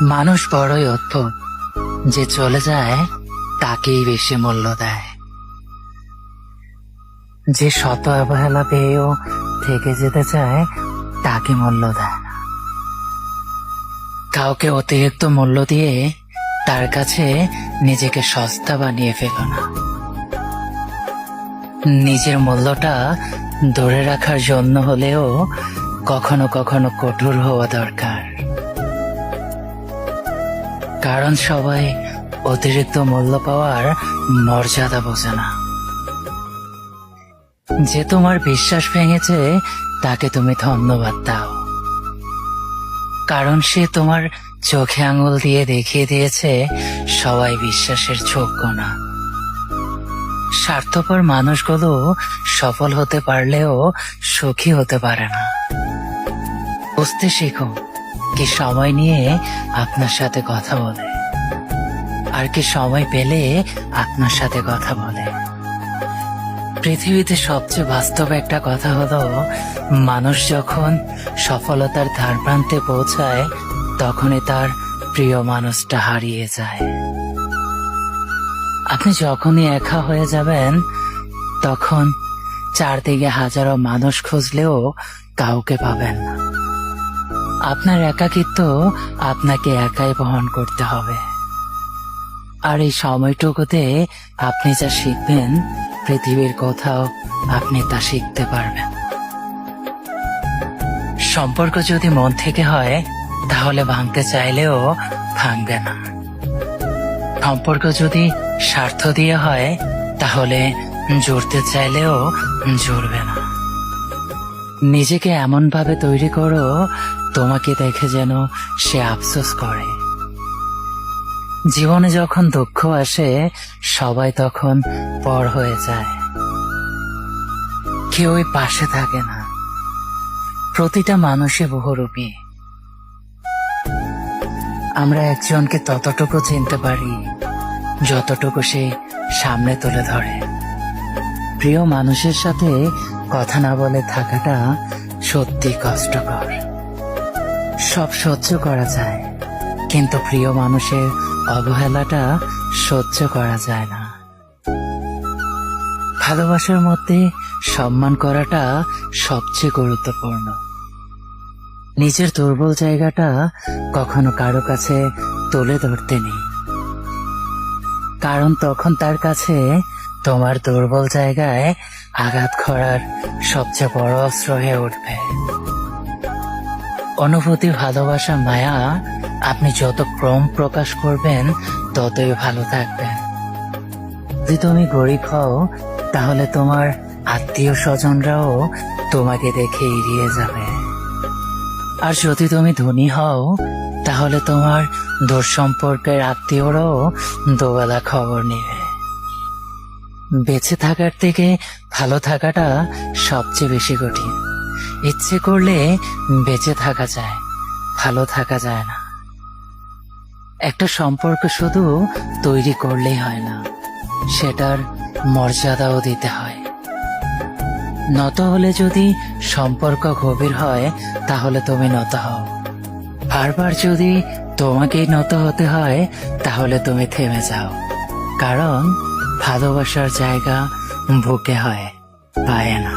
মানুষ বড়ই অদ্ভুত, যে চলে যায় তাকেই বেশি মূল্য দেয়। যে শত অবহেলা পেয়েও থেকে যেতে চায় তাকে মূল্য দেয় না। কাউকে অতিরিক্ত মূল্য দিয়ে তার কাছে নিজেকে সস্তা বানিয়ে ফেলো না। নিজের মূল্যটা ধরে রাখার জন্য হলেও কখনো কখনো কঠোর হওয়া দরকার। কারণ সবাই অতিরিক্ত মূল্য পাওয়ার মর্যাদা বোঝে না। যে তোমার বিশ্বাস ভেঙেছে তাকে তুমি ধন্যবাদ দাও, কারণ সে তোমার চোখে আঙুল দিয়ে দেখিয়ে দিয়েছে সবাই বিশ্বাসের যোগ্য না। স্বার্থপর মানুষগুলো সফল হতে পারলেও সুখী হতে পারে না। বুঝতে শিখো কি সময় নিয়ে আপনার সাথে কথা বলে, আর কি সময় পেলে আপনার সাথে কথা বলে। পৃথিবীতে সবচেয়ে বাস্তব একটা কথা হলো, মানুষ যখন সফলতার ধারপ্রান্তে পৌঁছায় তখনই তার প্রিয় মানুষটা হারিয়ে যায়। আপনি যখনই একা হয়ে যাবেন তখন চারদিকে হাজারো মানুষ খুঁজলেও কাউকে পাবেন না। আপনার একাকিত্ব আপনাকে একাই বহন করতে হবে। আর এই সময়টুকুতে আপনি যা শিখবেন পৃথিবীর কোথাও আপনি তা শিখতে পারবেন। সম্পর্ক যদি মন থেকে হয় তাহলে ভাঙতে চাইলেও ভাঙবে না। সম্পর্ক যদি স্বার্থ দিয়ে হয় তাহলে জুড়তে চাইলেও জুড়বে না। নিজেকে এমন ভাবে তৈরি করো তোমাকে দেখে যেন সে আফসোস করে। জীবনে যখন দুঃখ আসে সবাই তখন পর হয়ে যায়, কেউই পাশে থাকে না। প্রতিটা মানুষই বহুরূপী। আমরা একজনকে ততটুকু চিনতে পারি যতটুকু সে সামনে তুলে ধরে। প্রিয় মানুষের সাথে কথা না বলে থাকাটা সত্যি কষ্টকর। সব সহ্য করা যায়, কিন্তু প্রিয় মানুষের অবহেলাটা সহ্য করা যায় না। ভালোবাসার মধ্যে সম্মান করাটা সবচেয়ে গুরুত্বপূর্ণ। নিজের দুর্বল জায়গাটা কখনো কারো কাছে তুলে ধরতে নেই, কারণ তখন তার কাছে তোমার দুর্বল জায়গায় আঘাত করার সবচেয়ে বড় অস্ত্র হয়ে উঠবে। অনুভূতি, ভালোবাসা, মায়া আপনি যত কম প্রকাশ করবেন ততই ভালো থাকবেন। যদি তুমি গরিব হও তাহলে তোমার আত্মীয় স্বজনরাও তোমাকে দেখে এড়িয়ে যাবে। আর যদি তুমি ধনী হও তাহলে তোমার দূর সম্পর্কের আত্মীয়রাও দুবেলা খবর নেবে। বেঁচে থাকার থেকে ভালো থাকাটা সবচেয়ে বেশি কঠিন। ইচ্ছে করলে বেঁচে থাকা যায়, ভালো থাকা যায় না। একটা সম্পর্ক শুধু তৈরি করলেই হয় না, সেটার মর্যাদাও দিতে হয়। নত হলে যদি সম্পর্ক গভীর হয় তাহলে তুমি নত হও। বারবার যদি তোমাকেই নত হতে হয় তাহলে তুমি থেমে যাও, কারণ ভালোবাসার জায়গা বুকে হয়, পায় না।